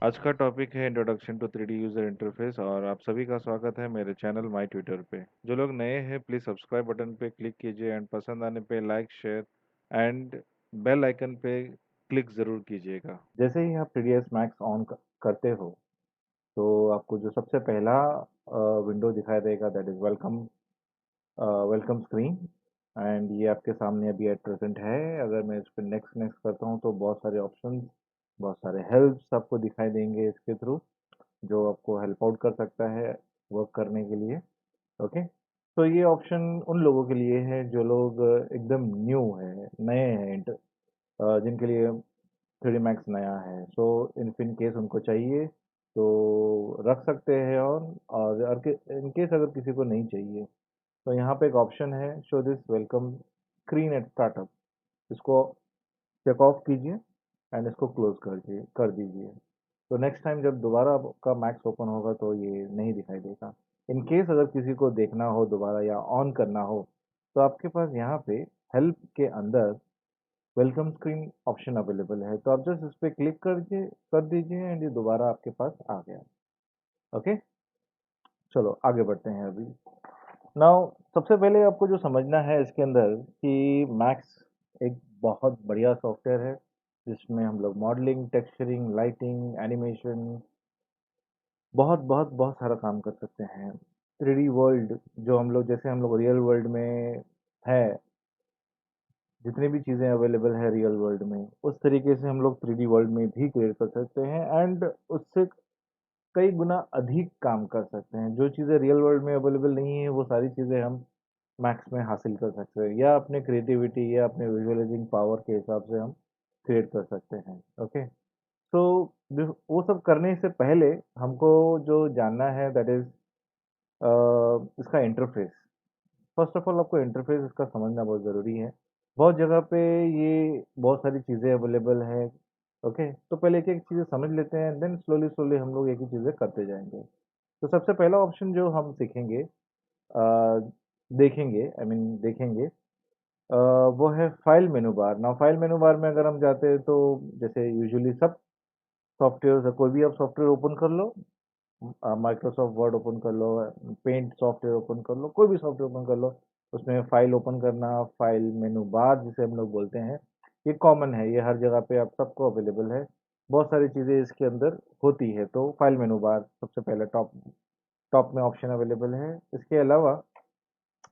आज का टॉपिक है introduction to 3D user interface और आप सभी का स्वागत है मेरे चैनल माय ट्विटर पे। जो लोग नए हैं प्लीज़ सब्सक्राइब बटन पे क्लिक कीजिए एंड पसंद आने पे like share and bell icon पे क्लिक ज़रूर कीजिएगा। जैसे ही आप 3ds मैक्स ऑन करते हो तो आपको जो सबसे पहला विंडो दिखाई देगा that is welcome screen and ये आपके सामने अभी एट प्रेजेंट है। अगर मैं इस पर नेक्स्ट नेक्स्ट करता हूँ तो बहुत सारे ऑप्शंस, बहुत सारे हेल्प्स आपको दिखाई देंगे इसके थ्रू, जो आपको हेल्प आउट कर सकता है वर्क करने के लिए। ओके, तो ये ऑप्शन उन लोगों के लिए है जो लोग एकदम न्यू है, नए हैं, जिनके लिए 3D मैक्स नया है। सो इन केस उनको चाहिए तो रख सकते हैं ऑन, और इन केस अगर किसी को नहीं चाहिए तो यहाँ पे एक ऑप्शन है show this welcome screen eight startup. इसको चेक ऑफ कीजिए एंड इसको क्लोज कर दीजिए। तो नेक्स्ट टाइम जब दोबारा आपका मैक्स ओपन होगा तो ये नहीं दिखाई देगा। इन केस अगर किसी को देखना हो दोबारा या ऑन करना हो तो आपके पास यहाँ पे हेल्प के अंदर वेलकम स्क्रीन ऑप्शन अवेलेबल है, तो आप जस्ट इस पर क्लिक कर दीजिए एंड ये दोबारा आपके पास आ गया। ओके, चलो आगे बढ़ते हैं अभी। नाउ सबसे पहले आपको जो समझना है इसके अंदर कि मैक्स एक बहुत बढ़िया सॉफ्टवेयर है जिसमें हम लोग मॉडलिंग, टेक्सचरिंग, लाइटिंग, एनिमेशन, बहुत बहुत बहुत सारा काम कर सकते हैं। 3D वर्ल्ड, जो हम लोग जैसे हम लोग रियल वर्ल्ड में है, जितनी भी चीज़ें अवेलेबल है रियल वर्ल्ड में उस तरीके से हम लोग 3D वर्ल्ड में भी क्रिएट कर सकते हैं एंड उससे कई गुना अधिक काम कर सकते हैं। जो चीज़ें रियल वर्ल्ड में अवेलेबल नहीं है वो सारी चीज़ें हम मैक्स में हासिल कर सकते हैं, या अपने क्रिएटिविटी या अपने विजुअलाइजिंग पावर के हिसाब से हम क्रिएट कर सकते हैं। ओके, तो वो सब करने से पहले हमको जो जानना है दैट इज इसका इंटरफेस। फर्स्ट ऑफ ऑल आपको इंटरफेस इसका समझना बहुत ज़रूरी है। बहुत जगह पे ये बहुत सारी चीज़ें अवेलेबल हैं। ओके, तो पहले एक एक चीज़ें समझ लेते हैं, देन स्लोली स्लोली हम लोग एक ही चीज़ें करते जाएंगे। तो सबसे पहला ऑप्शन जो हम सीखेंगे, देखेंगे, आई मीन देखेंगे, वो है फाइल मेनू बार। नाउ फाइल मेनू बार में अगर हम जाते हैं तो जैसे यूजुअली सब सॉफ्टवेयर, कोई भी आप सॉफ्टवेयर ओपन कर लो, माइक्रोसॉफ्ट वर्ड ओपन कर लो, पेंट सॉफ्टवेयर ओपन कर लो, कोई भी सॉफ्टवेयर ओपन कर लो, उसमें फाइल ओपन करना, फाइल मेनू बार जिसे हम लोग बोलते हैं, ये कॉमन है, ये हर जगह पे आप सबको अवेलेबल है। बहुत सारी चीज़ें इसके अंदर होती है, तो फाइल मेनू बार सबसे पहले टॉप टॉप में ऑप्शन अवेलेबल है। इसके अलावा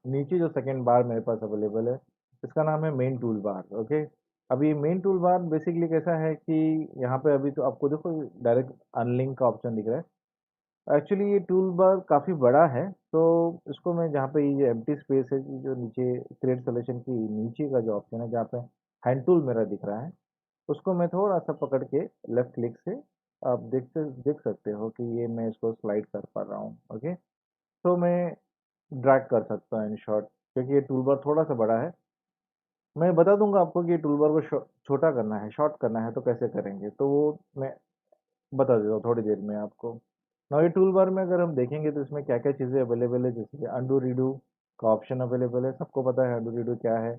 नीचे जो सेकंड बार मेरे पास अवेलेबल है, इसका नाम है मेन टूल बार। ओके, अभी मेन टूल बार बेसिकली कैसा है कि यहाँ पे अभी तो आपको देखो डायरेक्ट अनलिंक का ऑप्शन दिख रहा है। एक्चुअली ये टूल बार काफ़ी बड़ा है, तो इसको मैं जहाँ पे ये एम्प्टी स्पेस है, जो नीचे क्रिएट सॉल्यूशन की नीचे का जो ऑप्शन है जहाँ पे हैंड टूल मेरा दिख रहा है, उसको मैं थोड़ा सा पकड़ के लेफ्ट क्लिक से आप देख सकते हो कि ये मैं इसको स्लाइड कर पा रहा हूँ। ओके, तो मैं ड्रैग कर सकता हूँ इन शॉर्ट, क्योंकि ये टूल बार थोड़ा सा बड़ा है। मैं बता दूंगा आपको कि टूल बार को छोटा करना है, शॉर्ट करना है तो कैसे करेंगे, तो वो मैं बता देता हूँ थोड़ी देर में आपको। ना ये टूल बार में अगर हम देखेंगे तो इसमें क्या क्या चीज़ें अवेलेबल है, जैसे कि अंडू रीडू का ऑप्शन अवेलेबल है, सबको पता है अंडू रीडू क्या है।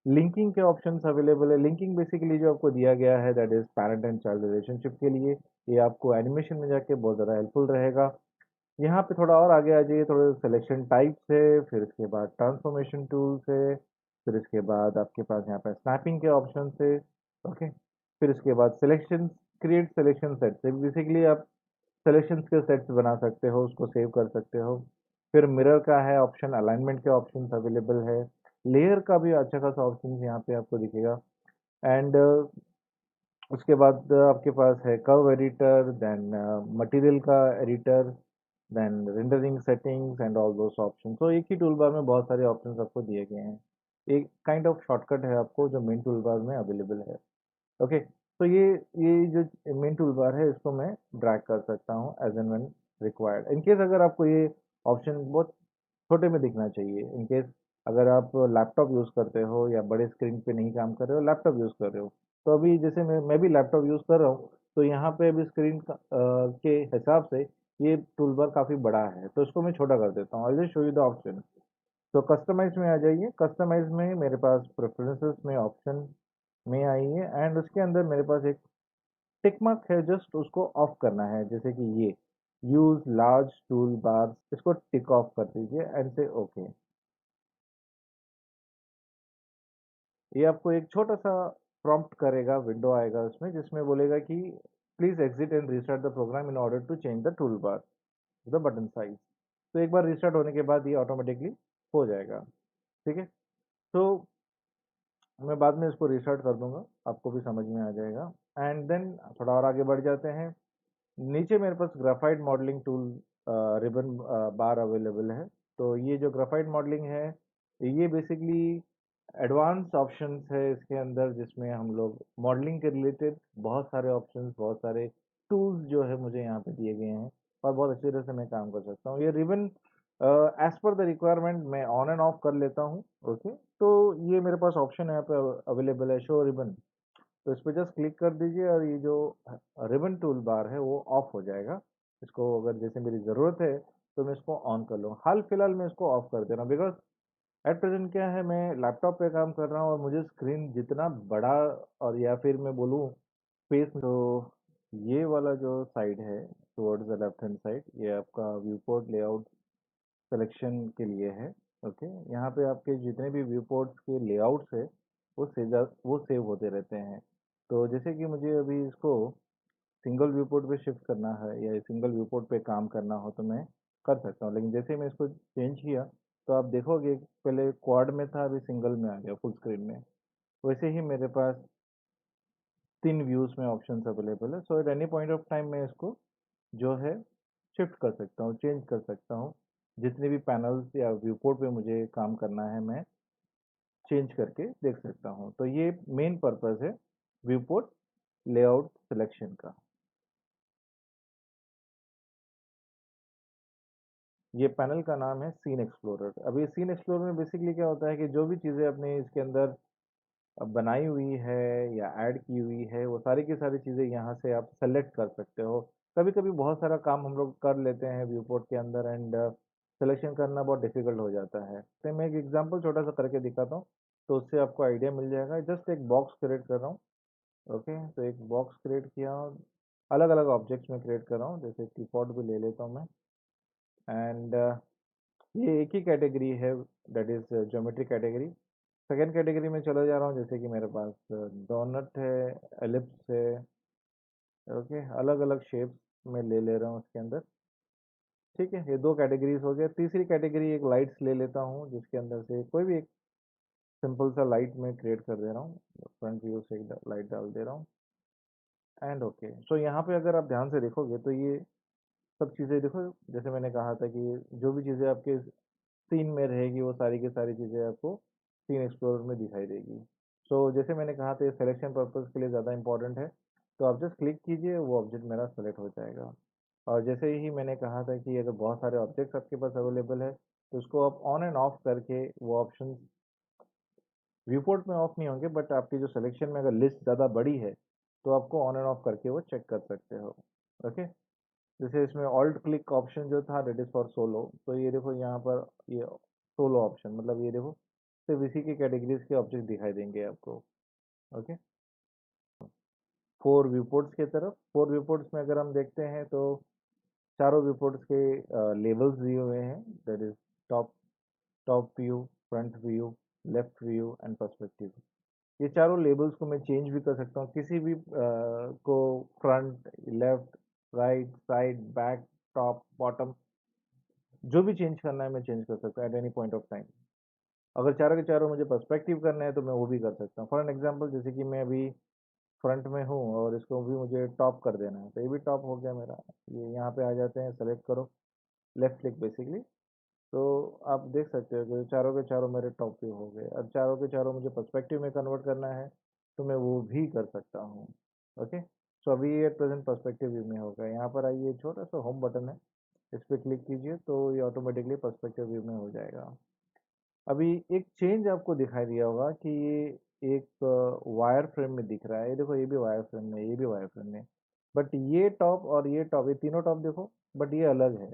लिंकिंग के ऑप्शंस अवेलेबल है। लिंकिंग बेसिकली जो आपको दिया गया है that is parent and child relationship के लिए, ये आपको एनिमेशन में जाके बहुत ज़्यादा हेल्पफुल रहेगा। यहाँ पे थोड़ा और आगे आ जाइए, थोड़े सिलेक्शन टाइप्स है, फिर इसके बाद ट्रांसफॉर्मेशन टूल्स है, फिर इसके बाद आपके पास यहाँ पे स्नैपिंग के ऑप्शन है। ओके, फिर इसके बाद सिलेक्शन, क्रिएट सिलेक्शन सेट से बेसिकली आप सिलेक्शंस के सेट्स बना सकते हो, उसको सेव कर सकते हो। फिर मिरर का है ऑप्शन, अलाइनमेंट के ऑप्शंस अवेलेबल है, लेयर का भी अच्छा खासा ऑप्शन यहाँ पे आपको दिखेगा। एंड उसके बाद आपके पास है कर्व एडिटर, देन मटेरियल का editor, then rendering settings and all those option. तो एक ही टूल बार में बहुत सारे ऑप्शंस आपको दिए गए हैं। एक काइंड ऑफ शॉर्टकट है आपको जो मेन टूल बार में अवेलेबल है। ओके, तो ये जो मेन टूल बार है इसको मैं ड्रैग कर सकता हूँ as and when required. In case अगर आपको ये ऑप्शन बहुत छोटे में दिखना चाहिए, इन केस अगर आप लैपटॉप यूज़ करते हो या बड़े स्क्रीन पे नहीं काम कर रहे हो, लैपटॉप यूज़ कर रहे हो, तो अभी जैसे मैं भी लैपटॉप यूज़ कर रहा हूँ, तो यहाँ पे अभी स्क्रीन के हिसाब से ये टूल बार काफ़ी बड़ा है, तो इसको मैं छोटा कर देता हूँ। I will show you the option. तो कस्टमाइज में आ जाइए, कस्टमाइज में मेरे पास प्रेफरेंसेस में ऑप्शन में आइए एंड उसके अंदर मेरे पास एक टिक मार्क है जस्ट उसको ऑफ करना है, जैसे कि ये यूज लार्ज टूल बार, इसको टिक ऑफ कर दीजिए एंड से ओके। ये आपको एक छोटा सा प्रॉम्प्ट करेगा, विंडो आएगा उसमें जिसमें बोलेगा कि please exit and restart the program in order to change the tool bar the button size. तो एक बार रिस्टार्ट होने के बाद ये ऑटोमेटिकली हो जाएगा। ठीक है, तो मैं बाद में इसको रिस्टार्ट कर दूंगा, आपको भी समझ में आ जाएगा। एंड देन थोड़ा और आगे बढ़ जाते हैं। नीचे मेरे पास ग्राफाइट मॉडलिंग टूल रिबन बार अवेलेबल है। तो ये जो ग्राफाइट मॉडलिंग है, ये बेसिकली एडवांस ऑप्शंस है इसके अंदर, जिसमें हम लोग मॉडलिंग के रिलेटेड बहुत सारे ऑप्शंस, बहुत सारे टूल्स जो है मुझे यहाँ पे दिए गए हैं और बहुत अच्छी तरह से मैं काम कर सकता हूँ। ये ribbon as per the requirement मैं ऑन एंड ऑफ कर लेता हूँ। ओके, तो ये मेरे पास ऑप्शन यहाँ पे अवेलेबल है, शो रिबन। तो इस पर जस्ट क्लिक कर दीजिए और ये जो रिबन टूल बार है वो ऑफ हो जाएगा। इसको अगर जैसे मेरी ज़रूरत है तो मैं इसको ऑन कर लूँ। हाल फिलहाल मैं इसको ऑफ कर दे रहा हूँ बिकॉज एट प्रेजेंट क्या है, मैं लैपटॉप पे काम कर रहा हूँ और मुझे स्क्रीन जितना बड़ा, और या फिर मैं बोलूँ स्पेस, तो ये वाला जो साइड है towards the left hand side, ये आपका व्यू पोर्ट लेआउट सिलेक्शन के लिए है। ओके, यहाँ पे आपके जितने भी व्यू पोर्ट्स के लेआउट्स है वो सेव होते रहते हैं। तो जैसे कि मुझे अभी इसको सिंगल व्यू पोर्ट पे शिफ्ट करना है या सिंगल व्यू पोर्ट पे काम करना हो तो मैं कर सकता हूँ, लेकिन जैसे मैं इसको चेंज किया तो आप देखोगे पहले क्वाड में था, अभी सिंगल में आ गया, फुल स्क्रीन में। वैसे ही मेरे पास 3 व्यूज में ऑप्शंस अवेलेबल है। So at any point of time मैं इसको जो है शिफ्ट कर सकता हूँ, चेंज कर सकता हूँ। जितने भी पैनल्स या व्यू पोर्ट पे मुझे काम करना है मैं चेंज करके देख सकता हूँ। तो ये मेन पर्पस है व्यू पोर्ट लेआउट सिलेक्शन का। ये पैनल का नाम है सीन एक्सप्लोरर। अब ये सीन एक्सप्लोरर में बेसिकली क्या होता है कि जो भी चीज़ें आपने इसके अंदर बनाई हुई है या ऐड की हुई है, वो सारी की सारी चीज़ें यहाँ से आप सेलेक्ट कर सकते हो। कभी कभी बहुत सारा काम हम लोग कर लेते हैं व्यू पोर्ट के अंदर एंड सिलेक्शन करना बहुत डिफिकल्ट हो जाता है। तो मैं एक एग्जांपल छोटा सा करके दिखाता हूँ, तो उससे आपको आइडिया मिल जाएगा। जस्ट एक बॉक्स क्रिएट कर रहा हूँ। ओके, तो एक बॉक्स क्रिएट किया, अलग अलग ऑब्जेक्ट्स में क्रिएट कर रहा हूँ, जैसे कीपॉड भी ले लेता हूँ मैं। एंड ये एक ही कैटेगरी है, that is geometry category. Second category में चला जा रहा हूँ, जैसे कि मेरे पास डोनट है, एलिप्स है। ओके, अलग अलग शेप्स में ले ले रहा हूँ उसके अंदर। ठीक है, ये दो कैटेगरीज हो गया। तीसरी कैटेगरी एक लाइट्स ले लेता हूँ, जिसके अंदर से कोई भी एक सिंपल सा लाइट में क्रिएट कर दे रहा हूँ। फ्रंट व्यू से एक लाइट डाल दे रहा हूँ एंड ओके। सो यहाँ पे अगर आप ध्यान से देखोगे तो ये सब चीज़ें देखो, जैसे मैंने कहा था कि जो भी चीज़ें आपके सीन में रहेगी वो सारी की सारी चीज़ें आपको सीन एक्सप्लोरर में दिखाई देगी। सो जैसे मैंने कहा था ये सिलेक्शन पर्पज़ के लिए ज़्यादा इंपॉर्टेंट है। तो आप जस्ट क्लिक कीजिए, वो ऑब्जेक्ट मेरा सेलेक्ट हो जाएगा। और जैसे ही मैंने कहा था कि अगर बहुत सारे ऑब्जेक्ट्स आपके पास अवेलेबल है तो उसको आप ऑन एंड ऑफ करके वो ऑप्शन व्यू पोर्ट में ऑफ नहीं होंगे, बट आपकी जो सिलेक्शन में अगर लिस्ट ज़्यादा बड़ी है तो आपको ऑन एंड ऑफ करके वो चेक कर सकते हो। ओके, जैसे इसमें ऑल्ट क्लिक ऑप्शन जो था दैट इज फॉर सोलो। तो ये देखो यहाँ पर ये सोलो ऑप्शन, मतलब ये देखो सिर्फ इसी की कैटेगरीज के ऑब्जेक्ट दिखाई देंगे आपको। ओके, फोर व्यू पोर्ट्स की तरफ, फोर व्यू पोर्ट्स में अगर हम देखते हैं तो चारों व्यू पोर्ट्स के लेबल्स दिए हुए हैं, that is top top view, front view, left view and perspective. ये चारों लेबल्स को मैं चेंज भी कर सकता हूँ, किसी भी को front, left, right, side, back, top, bottom, जो भी चेंज करना है मैं चेंज कर सकता हूँ eight any point of time. अगर चारों के चारों मुझे पर्सपेक्टिव करना है तो मैं वो भी कर सकता हूँ। फॉर एन एग्जांपल, जैसे कि मैं अभी फ्रंट में हूँ और इसको भी मुझे टॉप कर देना है, तो ये भी टॉप हो गया मेरा। ये यहाँ पे आ जाते हैं, सेलेक्ट करो, लेफ्ट क्लिक बेसिकली। तो आप देख सकते हो कि चारों के चारों मेरे टॉप पे हो गए। अब चारों के चारों मुझे पर्सपेक्टिव में कन्वर्ट करना है तो मैं वो भी कर सकता हूँ। ओके, सो अभी ये एट प्रेजेंट पर्सपेक्टिव व्यू में होगा। यहाँ पर आइए, छोटा सा होम बटन है, इस पर क्लिक कीजिए तो ये ऑटोमेटिकली पर्सपेक्टिव व्यू में हो जाएगा। अभी एक चेंज आपको दिखाई दिया होगा कि ये एक वायर फ्रेम में दिख रहा है। ये देखो, ये भी वायर फ्रेम में, ये भी वायर फ्रेम में, बट ये टॉप और ये टॉप, ये तीनों टॉप देखो, बट ये अलग है।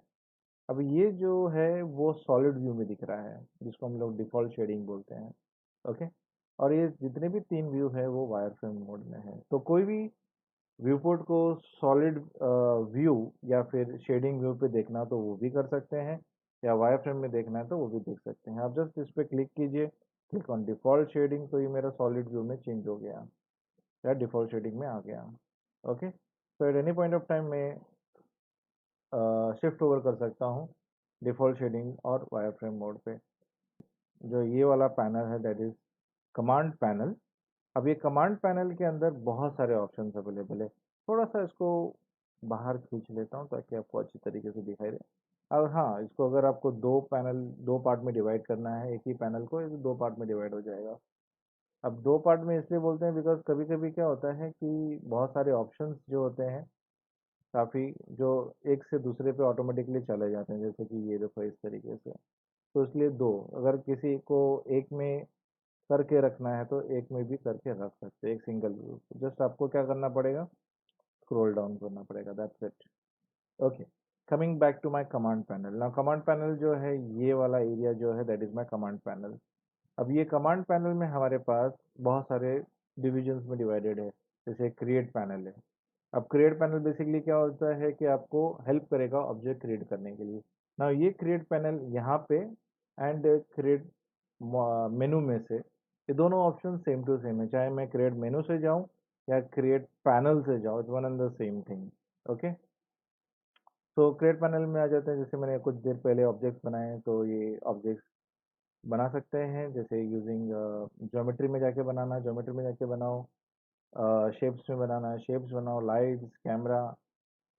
अब ये जो है वो सॉलिड व्यू में दिख रहा है, जिसको हम लोग डिफॉल्ट शेडिंग बोलते हैं। ओके, और ये जितने भी तीन व्यू है वो वायर फ्रेम मोड में है। तो कोई भी व्यू पोर्ट को सॉलिड व्यू या फिर शेडिंग व्यू पे देखना तो वो भी कर सकते हैं, या वायर फ्रेम में देखना है तो वो भी देख सकते हैं। आप जस्ट इस पे क्लिक कीजिए, क्लिक ऑन डिफ़ॉल्ट शेडिंग, तो ये मेरा सॉलिड व्यू में चेंज हो गया या डिफ़ॉल्ट शेडिंग में आ गया। ओके, तो eight any point of time मैं शिफ्ट ओवर कर सकता हूँ डिफ़ॉल्ट शेडिंग और वायर फ्रेम मोड पे। जो ये वाला पैनल है दैट इज़ कमांड पैनल। अब ये कमांड पैनल के अंदर बहुत सारे ऑप्शंस अवेलेबल है। थोड़ा-सा इसको बाहर खींच लेता हूँ ताकि आपको अच्छी तरीके से दिखाई दे। अब हाँ, इसको अगर आपको 2 पार्ट में डिवाइड करना है, एक ही पैनल को, ये 2 पार्ट में डिवाइड हो जाएगा। अब 2 पार्ट में इसलिए बोलते हैं बिकॉज़ कभी-कभी क्या होता है कि बहुत सारे ऑप्शंस जो होते हैं, काफ़ी जो एक से दूसरे पे ऑटोमेटिकली चले जाते हैं, जैसे कि ये देखो इस तरीके से। तो इसलिए 2, अगर किसी को एक में करके रखना है तो एक में भी करके रख सकते हैं, एक सिंगल व्यू। जस्ट आपको क्या करना पड़ेगा, स्क्रॉल डाउन करना पड़ेगा, that's it. Okay, coming back to my command panel. Now command panel जो है, ये वाला एरिया जो है that is my command panel. अब ये कमांड पैनल में हमारे पास बहुत सारे डिविजन्स में डिवाइडेड है। जैसे क्रिएट पैनल है। अब क्रिएट पैनल बेसिकली क्या होता है कि आपको हेल्प करेगा ऑब्जेक्ट क्रिएट करने के लिए। नाउ ये क्रिएट पैनल यहाँ पे एंड क्रिएट मेनू में से, ये दोनों ऑप्शन सेम टू सेम है, चाहे मैं क्रिएट मेनू से जाऊँ या क्रिएट पैनल से जाऊँ, it's one and the same thing. Okay, तो क्रिएट पैनल में आ जाते हैं। जैसे मैंने कुछ देर पहले ऑब्जेक्ट्स बनाए हैं, तो ये ऑब्जेक्ट्स बना सकते हैं, जैसे यूजिंग ज्योमेट्री में जाके बनाना, ज्योमेट्री में जाके बनाओ, शेप्स में बनाना है, शेप्स बनाओ, लाइट्स, कैमरा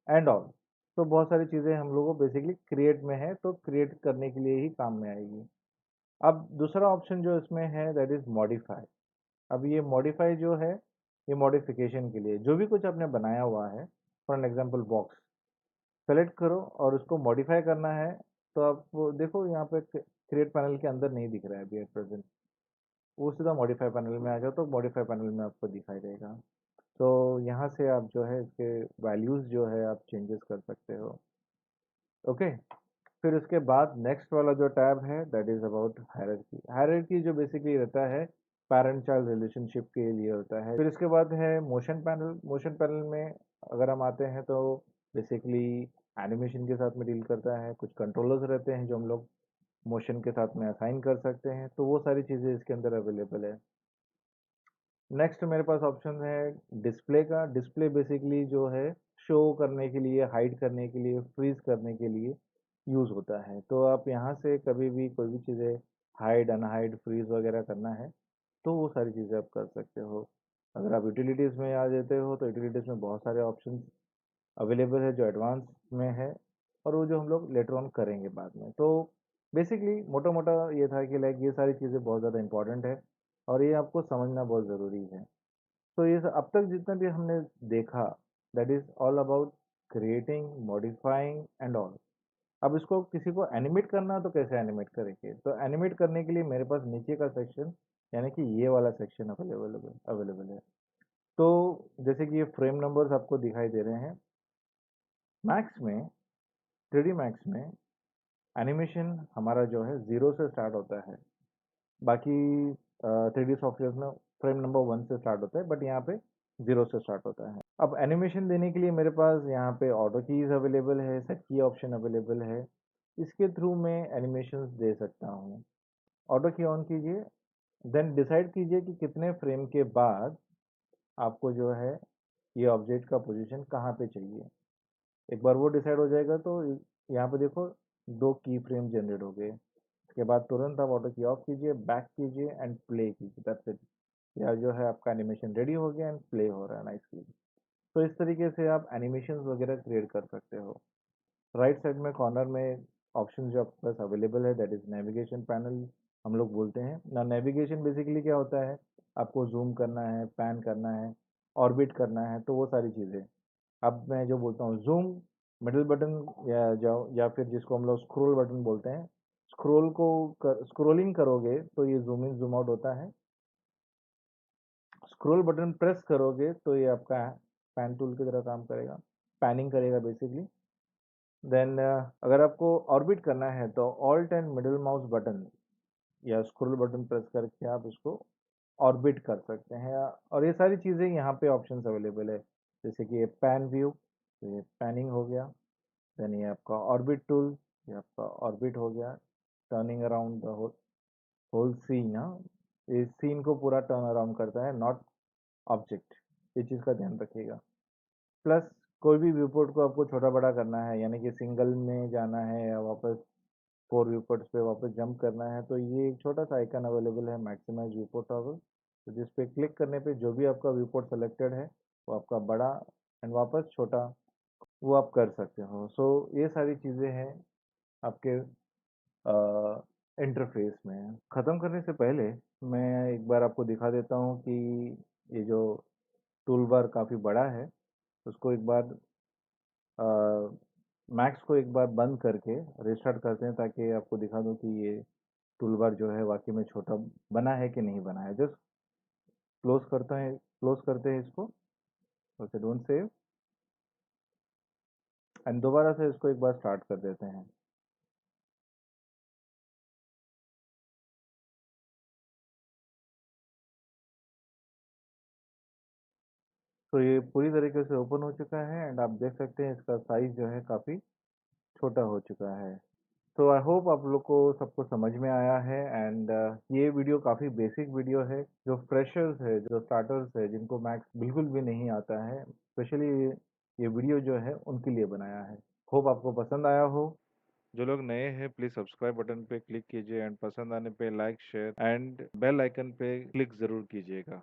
एंड ऑल। तो बहुत सारी चीज़ें हम लोगों को बेसिकली क्रिएट में है, तो क्रिएट करने के लिए ही काम में आएगी। अब दूसरा ऑप्शन जो इसमें है दैट इज़ मॉडिफाई। अब ये मॉडिफाई जो है, ये मॉडिफिकेशन के लिए जो भी कुछ आपने बनाया हुआ है, for an example box select करो और उसको मॉडिफाई करना है, तो आप वो देखो यहाँ पे क्रिएट पैनल के अंदर नहीं दिख रहा है अभी एट प्रेजेंट। वो सीधा मॉडिफाई पैनल में आ जाओ तो मॉडिफाई पैनल में आपको दिखाई देगा। तो यहाँ से आप जो है इसके वैल्यूज़ जो है आप चेंजेस कर सकते हो। ओके, फिर उसके बाद नेक्स्ट वाला जो टैब है that is about hierarchy. Hierarchy जो बेसिकली रहता है पैरेंट चाइल्ड रिलेशनशिप के लिए होता है। फिर इसके बाद है मोशन पैनल। मोशन पैनल में अगर हम आते हैं तो बेसिकली एनिमेशन के साथ में डील करता है। कुछ कंट्रोलर्स रहते हैं जो हम लोग मोशन के साथ में असाइन कर सकते हैं, तो वो सारी चीज़ें इसके अंदर अवेलेबल है। नेक्स्ट मेरे पास ऑप्शन है डिस्प्ले का। डिस्प्ले बेसिकली जो है शो करने के लिए, हाइड करने के लिए, फ्रीज करने के लिए यूज़ होता है। तो आप यहाँ से कभी भी कोई भी चीज़ें हाइड, अनहाइड, फ्रीज वगैरह करना है तो वो सारी चीज़ें आप कर सकते हो। अगर आप यूटिलिटीज़ में आ जाते हो तो यूटिलिटीज़ में बहुत सारे ऑप्शंस अवेलेबल है जो एडवांस में है, और वो जो हम लोग लेटर ऑन करेंगे बाद में। तो बेसिकली मोटा-मोटा ये था कि लाइक ये सारी चीज़ें बहुत ज़्यादा इम्पोर्टेंट है और ये आपको समझना बहुत ज़रूरी है। तो ये अब तक जितना भी हमने देखा that is all about creating, modifying and all. अब इसको किसी को एनिमेट करना है तो कैसे एनिमेट करेंगे? तो एनिमेट करने के लिए मेरे पास नीचे का सेक्शन, यानी कि ये वाला सेक्शन अवेलेबल है। तो जैसे कि ये फ्रेम नंबर्स आपको दिखाई दे रहे हैं। मैक्स में, 3डी मैक्स में एनिमेशन हमारा जो है 0 से स्टार्ट होता है। बाकी 3डी सॉफ्टवेयर में फ्रेम नंबर 1 से स्टार्ट होता है, बट यहाँ पे 0 से स्टार्ट होता है। अब एनिमेशन देने के लिए मेरे पास यहाँ पे ऑटो कीज़ अवेलेबल है, सेट की ऑप्शन अवेलेबल है। इसके थ्रू मैं एनिमेशंस दे सकता हूँ। ऑटो की ऑन कीजिए, देन डिसाइड कीजिए कि कितने फ्रेम के बाद आपको जो है ये ऑब्जेक्ट का पोजीशन कहाँ पे चाहिए। एक बार वो डिसाइड हो जाएगा तो यहाँ पे देखो 2 की फ्रेम जनरेट हो गए। इसके बाद तुरंत आप ऑटो की ऑफ कीजिए, बैक कीजिए एंड प्ले कीजिए, दैट्स इट। या जो है आपका एनिमेशन रेडी हो गया एंड प्ले हो रहा है नाइसली। तो इस तरीके से आप एनिमेशंस वगैरह क्रिएट कर सकते हो। राइट साइड में कॉर्नर में ऑप्शन जो आपके पास अवेलेबल है दैट इज नेविगेशन पैनल, हम लोग बोलते हैं ना। नेविगेशन बेसिकली क्या होता है, आपको जूम करना है, पैन करना है, ऑर्बिट करना है, तो वो सारी चीज़ें। अब मैं जो बोलता हूँ जूम, मिडिल बटन या जाओ, या फिर जिसको हम लोग स्क्रॉल बटन बोलते हैं, स्क्रॉलिंग करोगे तो ये जूम इन जूम आउट होता है। स्क्रॉल बटन प्रेस करोगे तो ये आपका पैन टूल की तरह काम करेगा, पैनिंग करेगा बेसिकली। देन अगर आपको ऑर्बिट करना है तो alt and middle mouse button या स्क्रॉल बटन प्रेस करके आप इसको ऑर्बिट कर सकते हैं। और ये सारी चीज़ें यहाँ पे ऑप्शंस अवेलेबल है। जैसे कि ये पैन व्यू, तो ये पैनिंग हो गया। देन ये आपका ऑर्बिट टूल, ये आपका ऑर्बिट हो गया, turning around the whole scene. हाँ, ये सीन को पूरा टर्न अराउंड करता है, नॉट ऑब्जेक्ट। ये चीज़ का ध्यान रखिएगा। प्लस कोई भी व्यू पोर्ट को आपको छोटा बड़ा करना है, यानी कि सिंगल में जाना है या वापस 4 व्यू पोर्ट्स पे वापस जंप करना है, तो ये एक छोटा सा आइकन अवेलेबल है, मैक्सिमाइज व्यू पोर्ट टॉगल। तो जिस पे क्लिक करने पे जो भी आपका व्यू पोर्ट सेलेक्टेड है वो आपका बड़ा एंड वापस छोटा वो आप कर सकते हो। सो ये सारी चीज़ें हैं आपके इंटरफेस में। ख़त्म करने से पहले मैं एक बार आपको दिखा देता हूँ कि ये जो टूल बार काफ़ी बड़ा है, उसको एक बार मैक्स को एक बार बंद करके रिस्टार्ट करते हैं, ताकि आपको दिखा दूँ कि ये टूल बार जो है वाक़ई में छोटा बना है कि नहीं बना है। जस्ट क्लोज़ करते हैं इसको, ओके, डोंट सेव, एंड दोबारा से इसको एक बार स्टार्ट कर देते हैं। तो ये पूरी तरीके से ओपन हो चुका है एंड आप देख सकते हैं इसका साइज़ जो है काफ़ी छोटा हो चुका है। तो आई होप आप लोग को सबको समझ में आया है एंड ये वीडियो काफ़ी बेसिक वीडियो है। जो फ्रेशर्स है, जो स्टार्टर्स है, जिनको मैक्स बिल्कुल भी नहीं आता है, स्पेशली ये वीडियो जो है उनके लिए बनाया है। होप आपको पसंद आया हो। जो लोग नए हैं प्लीज सब्सक्राइब बटन पे क्लिक कीजिए एंड पसंद आने पे like share and bell icon पे क्लिक जरूर कीजिएगा।